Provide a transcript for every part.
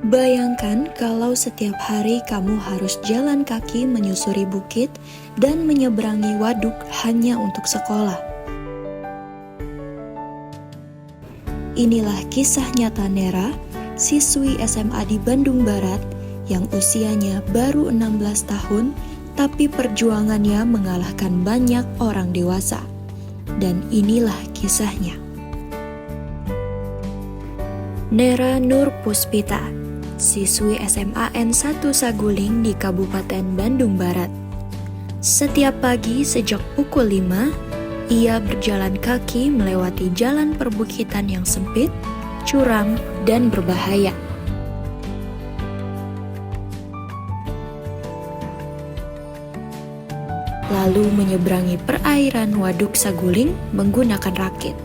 Bayangkan kalau setiap hari kamu harus jalan kaki menyusuri bukit dan menyeberangi waduk hanya untuk sekolah. Inilah kisah nyata Nera, siswi SMA di Bandung Barat yang usianya baru 16 tahun, tapi perjuangannya mengalahkan banyak orang dewasa. Dan inilah kisahnya. Nera Nur Puspita, siswi SMA N1 Saguling di Kabupaten Bandung Barat. Setiap pagi sejak pukul 5, ia berjalan kaki melewati jalan perbukitan yang sempit, curam, dan berbahaya. Lalu menyeberangi perairan Waduk Saguling menggunakan rakit.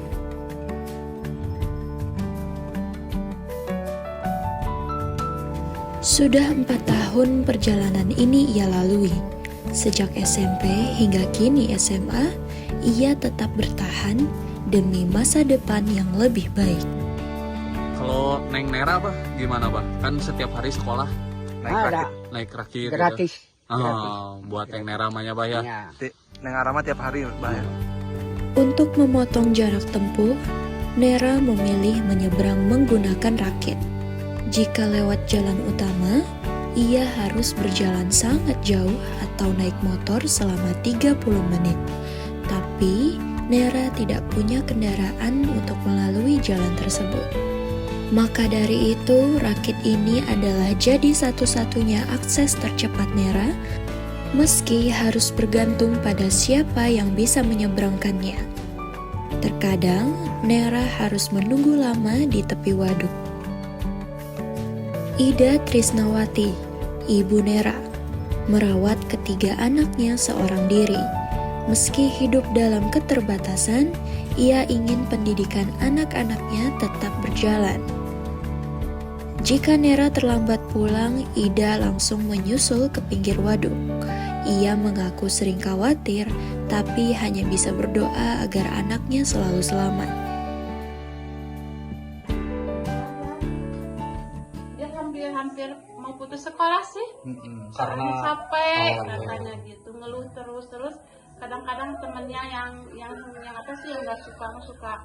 Sudah 4 tahun perjalanan ini ia lalui. Sejak SMP hingga kini SMA, ia tetap bertahan demi masa depan yang lebih baik. Kalau Neng Nera apa gimana, Bah? Kan setiap hari sekolah naik rakit gratis. gitu. Oh, buat Neng Nera namanya, Bah ya. Neng Arama tiap hari, Bah ya. Untuk memotong jarak tempuh, Nera memilih menyeberang menggunakan rakit. Jika lewat jalan utama, ia harus berjalan sangat jauh atau naik motor selama 30 menit. Tapi, Nera tidak punya kendaraan untuk melalui jalan tersebut. Maka dari itu, rakit ini adalah jadi satu-satunya akses tercepat Nera, meski harus bergantung pada siapa yang bisa menyeberangkannya. Terkadang, Nera harus menunggu lama di tepi waduk. Ida Trisnawati, ibu Nera, merawat ketiga anaknya seorang diri. Meski hidup dalam keterbatasan, ia ingin pendidikan anak-anaknya tetap berjalan. Jika Nera terlambat pulang, Ida langsung menyusul ke pinggir waduk. Ia mengaku sering khawatir, tapi hanya bisa berdoa agar anaknya selalu selamat. Hampir mau putus sekolah sih, karena capek katanya gitu, ngeluh terus. Kadang-kadang temennya yang apa sih yang nggak suka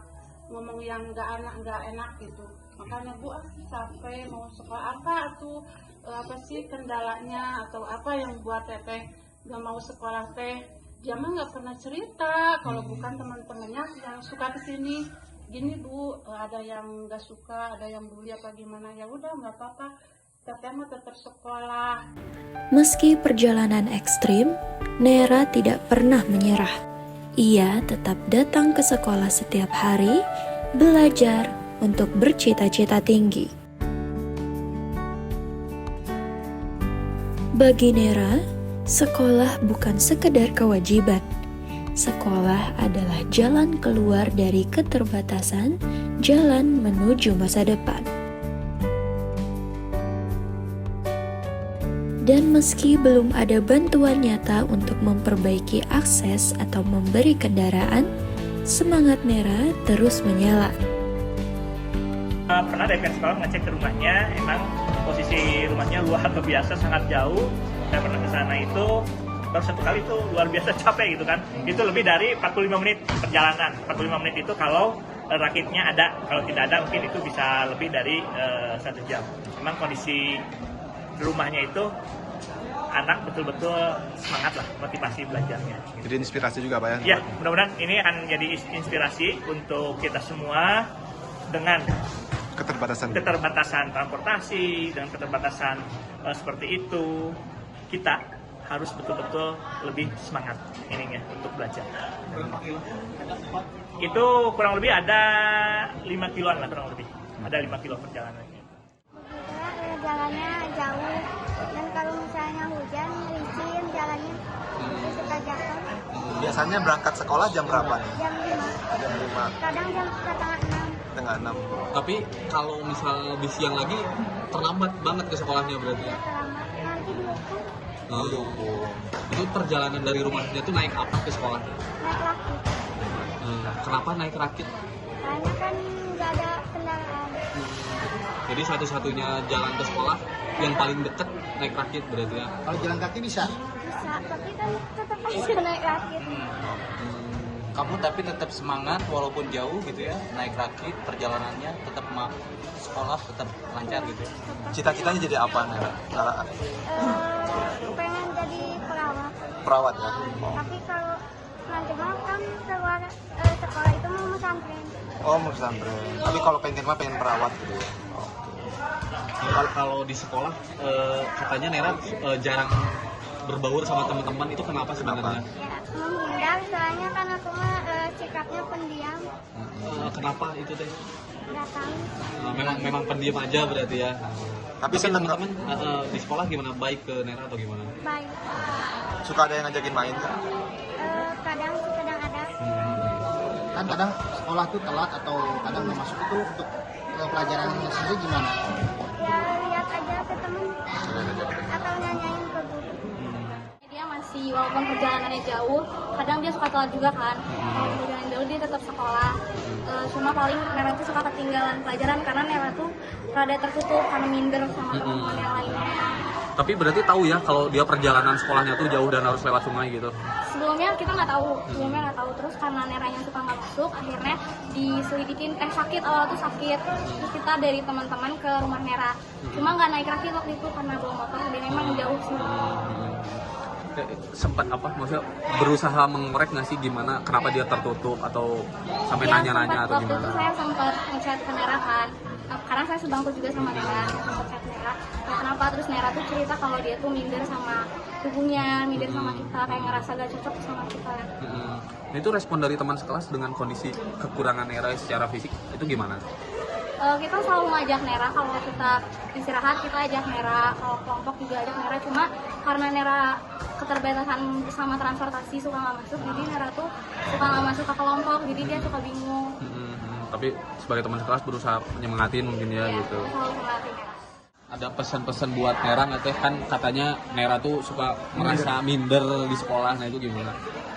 ngomong yang nggak enak gitu. Makanya Bu, capek mau sekolah, apa tuh apa sih kendalanya atau apa yang buat teteh nggak mau sekolah teh? Dia mah nggak pernah cerita kalau bukan teman-temannya yang suka kesini. Gini Bu, ada yang nggak suka, ada yang bully apa gimana, ya udah nggak apa-apa. Teteh mah tetap sekolah. Meski perjalanan ekstrim, Nera tidak pernah menyerah. Ia tetap datang ke sekolah setiap hari, belajar untuk bercita-cita tinggi. Bagi Nera, sekolah bukan sekedar kewajiban. Sekolah adalah jalan keluar dari keterbatasan, jalan menuju masa depan. Dan meski belum ada bantuan nyata untuk memperbaiki akses atau memberi kendaraan, semangat Nera terus menyala. Pernah dari pihak sekolah ngecek ke rumahnya, emang posisi rumahnya luar biasa, sangat jauh. Saya pernah ke sana itu, baru satu kali itu luar biasa capek gitu kan. Itu lebih dari 45 menit perjalanan. 45 menit itu kalau rakitnya ada, kalau tidak ada mungkin itu bisa lebih dari 1 jam. Memang kondisi rumahnya itu anak betul-betul semangat lah, motivasi belajarnya. Jadi inspirasi juga, Pak ya? Ya, mudah-mudahan ini akan jadi inspirasi untuk kita semua dengan keterbatasan transportasi, dengan keterbatasan seperti itu, kita harus betul-betul lebih semangat ininya untuk belajar. Itu kurang lebih ada 5 kiloan lah kurang lebih. Ada 5 kilo perjalanannya. Jalannya jauh, dan kalau misalnya hujan licin jalannya suka jatuh. Biasanya berangkat sekolah jam berapa nih? Jam 5. Jam 5. Kadang jam setengah 6. Setengah 6. Tapi kalau misal lebih siang lagi, terlambat banget ke sekolahnya berarti. Ya terlambat, nanti dihukum. Itu perjalanan dari rumahnya tuh naik apa ke sekolahnya? Naik rakit. Kenapa naik rakit? Karena kan nggak ada kendaraan. Jadi satu-satunya jalan ke sekolah yang paling dekat naik rakit berarti ya. Kalau jalan kaki bisa. Bisa, tapi kan tetap aja naik rakit. Kamu tapi tetap semangat walaupun jauh gitu ya, naik rakit, perjalanannya tetap sekolah tetap lancar gitu ya. Cita-citanya jadi apa Nera? Pengen jadi perawat. Perawat ya? Tapi kalau nanti mah kan keluar sekolah itu mau pesantren. Oh mau pesantren. Tapi kalau pengen mah pengen perawat gitu ya? Kalau di sekolah katanya Nera jarang berbaur sama teman-teman, itu kenapa sebenarnya? Ya, menghindar soalnya kan aku mah sikapnya pendiam. Kenapa itu teh? Nggak tahu. Memang pendiam aja berarti ya. Tapi seneng teman-teman di sekolah gimana? Baik ke Nera atau gimana? Baik. suka ada yang ngajakin main kan? Kadang ada. Kan kadang sekolah tuh telat atau kadang nggak masuk itu untuk pelajarannya sendiri gimana? Ya lihat aja ke temen atau nanyain ke guru. Dia masih walaupun perjalanannya jauh, kadang dia suka telat juga kan. Kalau perjalanan jauh dia tetap sekolah. Cuma paling Nera tuh suka ketinggalan pelajaran karena Nera tuh rada tertutup karena minder sama teman-teman yang lainnya. Tapi berarti tahu ya kalau dia perjalanan sekolahnya tuh jauh dan harus lewat sungai gitu. Sebelumnya kita nggak tahu, terus karena Neranya suka nggak masuk, akhirnya diselidikin sakit, awal tuh sakit. Terus kita dari teman-teman ke rumah Nera. Cuma nggak naik rakit waktu itu karena bawa motor, dan memang jauh sih. Sempat maksudnya berusaha mengorek nggak sih gimana kenapa dia tertutup atau sampai nanya-nanya atau waktu gimana? itu saya sempat ngechat ke Nera kan, karena saya sebangku juga sama Nera, sempat chat Nera. Nah, kenapa terus Nera tuh cerita kalau dia tuh minder sama tubuhnya, minder sama kita, kayak ngerasa gak cocok sama kita. Nah, itu respon dari teman sekelas dengan kondisi kekurangan Nera secara fisik itu gimana? Kita selalu ngajak Nera, kalau kita istirahat kita ajak Nera, kalau kelompok juga ajak Nera, cuma karena Nera keterbatasan sama transportasi suka nggak masuk, jadi Nera tuh suka nggak masuk ke kelompok, jadi dia suka bingung. Tapi sebagai teman sekelas berusaha menyemangatin mungkin ya gitu. Selalu ngelatih Nera. Ada pesan-pesan buat Nera nggak teh? Kan katanya Nera tuh suka merasa minder di sekolah, nah itu gimana?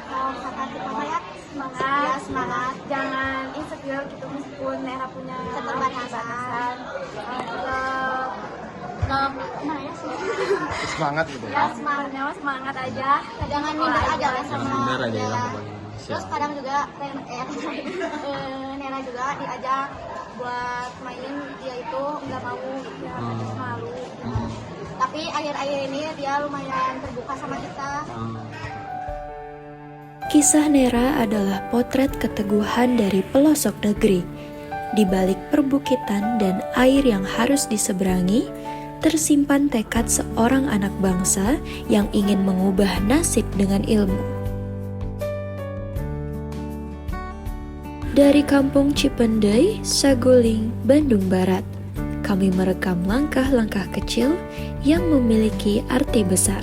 Kalau kata kita saya semangat, jangan insecure gitu meskipun Nera punya keterbatasan. Semangat gitu. Ya semangat aja, jangan minder aja lah sama Minder aja ya. Terus kadang juga Nera juga diajak buat main, dia itu nggak mau, dia malu. Tapi akhir-akhir ini dia lumayan terbuka sama kita. Kisah Nera adalah potret keteguhan dari pelosok negeri. Di balik perbukitan dan air yang harus diseberangi, tersimpan tekad seorang anak bangsa yang ingin mengubah nasib dengan ilmu. Dari Kampung Cipendei, Saguling, Bandung Barat, kami merekam langkah-langkah kecil yang memiliki arti besar.